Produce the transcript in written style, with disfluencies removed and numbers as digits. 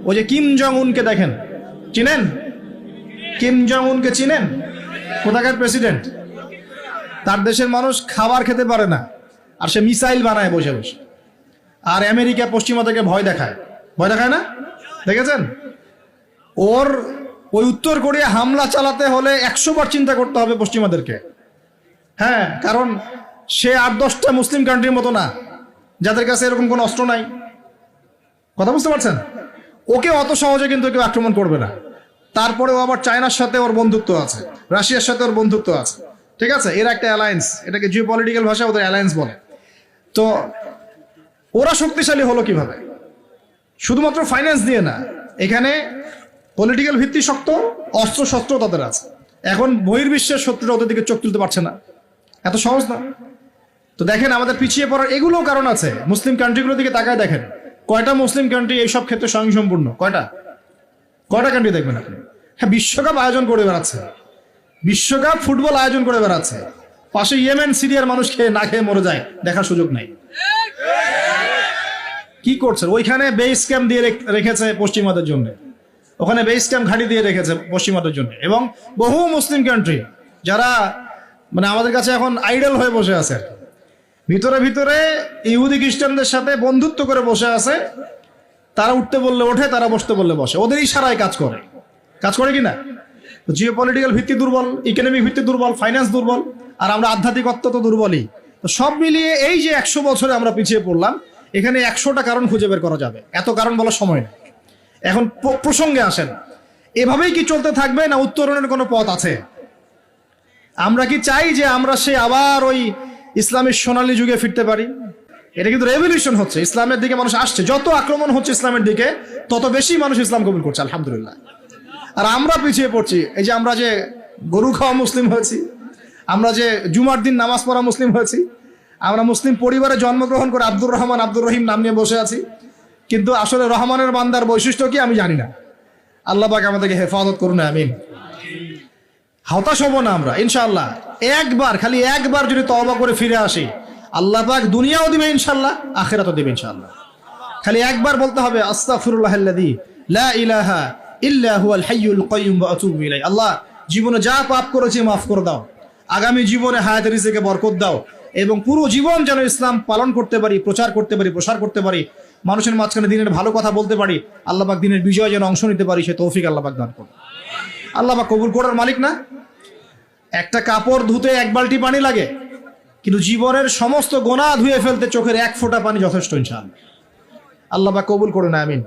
ওই যে Kim Jong উনকে দেখেন, চিনেন? কিম জং উনকে চিনেন? কোথাকার প্রেসিডেন্ট? তার দেশের মানুষ খাবার খেতে পারে না, আর সে মিসাইল বানায় বসে বসে। আর আমেরিকা পশ্চিমা থেকে ভয় দেখায়, ভয় দেখায় না? দেখেছেন? ওর ওই উত্তর কোরিয়া হামলা চালাতে হলে 100 বার চিন্তা করতে হবে পশ্চিমাদেরকে। হ্যাঁ, কারণ সে 8-10টা মুসলিম কান্ট্রির মতো না যাদের কাছে এরকম কোনো অস্ত্র নাই। কথা বুঝতে পারছেন? ওকে অত সহজে কিন্তু কেউ আক্রমণ করবে না। তারপরেও আবার চায়নার সাথে ওর বন্ধুত্ব আছে, রাশিয়ার সাথে ওর বন্ধুত্ব আছে, ঠিক আছে? এরা একটা অ্যালায়েন্স, এটাকে জিও পলিটিক্যাল ভাষা ওদের অ্যালায়েন্স বলে। তো ওরা শক্তিশালী হলো কিভাবে? শুধুমাত্র ফাইন্যান্স দিয়ে না, এখানে পলিটিক্যাল ভিত্তি শক্ত, অস্ত্র শস্ত্র তাদের আছে। এখন বহির্বিশ্বের শত্রুরা ওদের দিকে চোখ তুলতে পারছে না, এত সহজ না। তো দেখেন আমাদের পিছিয়ে পড়ার এগুলোও কারণ আছে। মুসলিম কান্ট্রিগুলোর দিকে তাকায় দেখেন, কয়টা মুসলিম কান্ট্রি এইসব ক্ষেত্রে স্বয়ংসম্পূর্ণ? কয়টা কান্ট্রি দেখবেন আপনি? হ্যাঁ, বিশ্বকাপ আয়োজন করে বেড়াচ্ছে, বিশ্বকাপ ফুটবল আয়োজন করে বেড়াচ্ছে, পাশে ইয়েমেন সিরিয়ার মানুষ না খেয়ে মরে যায়, দেখার সুযোগ নাই। কি করছে? ওইখানে বেস ক্যাম্প দিয়ে রেখেছে পশ্চিমাদের জন্য, ওখানে বেস ক্যাম্প ঘাঁটি দিয়ে রেখেছে পশ্চিমাদের জন্য। এবং বহু মুসলিম কান্ট্রি যারা মানে আমাদের কাছে এখন আইডল হয়ে বসে আছে, ভিতরে ভিতরে ইহুদি খ্রিস্টানদের সাথে বন্ধুত্ব করে বসে আছে। তারা উঠতে বললে ওঠে, তারা বসতে বললে বসে, ওদের ইশারায় কাজ করে কিনা? জিও পলিটিক্যাল ভিত্তি দুর্বল, ইকোনমিক ভিত্তি দুর্বল, ফাইন্যান্স দুর্বল, আর আমরা আধ্যাত্মিকত্ব তো দুর্বলই। তো সব মিলিয়ে এই যে 100 বছরে আমরা পিছিয়ে পড়লাম, এখানে 100টা কারণ খুঁজে বের করা যাবে, এত কারণ বলার সময় নেই। এখন প্রসঙ্গে আসেন, এভাবেই কি চলতে থাকবে না উত্তরণের কোনো পথ আছে? আমরা কি চাই যে আমরা সে আবার ওই ইসলামের সোনালী যুগে ফিরতে পারি? এটা কিন্তু রেভলিউশন হচ্ছে, ইসলামের দিকে মানুষ আসছে। যত আক্রমণ হচ্ছে ইসলামের দিকে, তত বেশি মানুষ ইসলাম কবুল করছে, আলহামদুলিল্লাহ। আর আমরা পিছিয়ে পড়ছি। এই যে আমরা যে গরু খাওয়া মুসলিম হয়েছি, আমরা যে জুমার দিন নামাজ পড়া মুসলিম হয়েছি, আমরা মুসলিম পরিবারে জন্মগ্রহণ করে আব্দুর রহমান আব্দুর রহিম নাম নিয়ে বসে আছি, কিন্তু আসলে রহমানের বান্দার বৈশিষ্ট্য কি আমি জানি না। আল্লাহ পাক আমাদেরকে হেফাজত করুন, আমিন। হতাশ হব না আমরা ইনশাআল্লাহ। খালি একবার যদি তওবা করে ফিরে আসি, আল্লাহ পাক দুনিয়াও দিবে ইনশাআল্লাহ, আখিরাতও দিবে ইনশাআল্লাহ। খালি একবার বলতে হবে আস্তাগফিরুল্লাহাল্লাযী লা ইলাহা ইল্লা হুয়াল হাইয়ুল কাইয়্যুম ওয়া আতুবু ইলাইহি। আল্লাহ, জীবনে যা পাপ করেছি মাফ করে দাও, আগামী জীবনে হায়াতে রিজিকে বরকত দাও, এবং পুরো জীবন যেন ইসলাম পালন করতে পারি, প্রচার করতে পারি, প্রসার করতে পারি, মানুষের মাঝখানে দিনের ভালো কথা বলতে পারি, আল্লাহ পাক দিনের বিজয় যেন অংশ নিতে পারি, সে তৌফিক আল্লাহ পাক দান করুন। আল্লাহ পাক কবুল করার মালিক না? একটা কাপড় ধুতে 1 বালতি পানি লাগে, কিন্তু জীবনের সমস্ত গোনাহ ধুয়ে ফেলতে চোখের 1 ফোঁটা পানি যথেষ্ট ইনশাআল্লাহ। আল্লাহ পাক কবুল করুন, আমিন।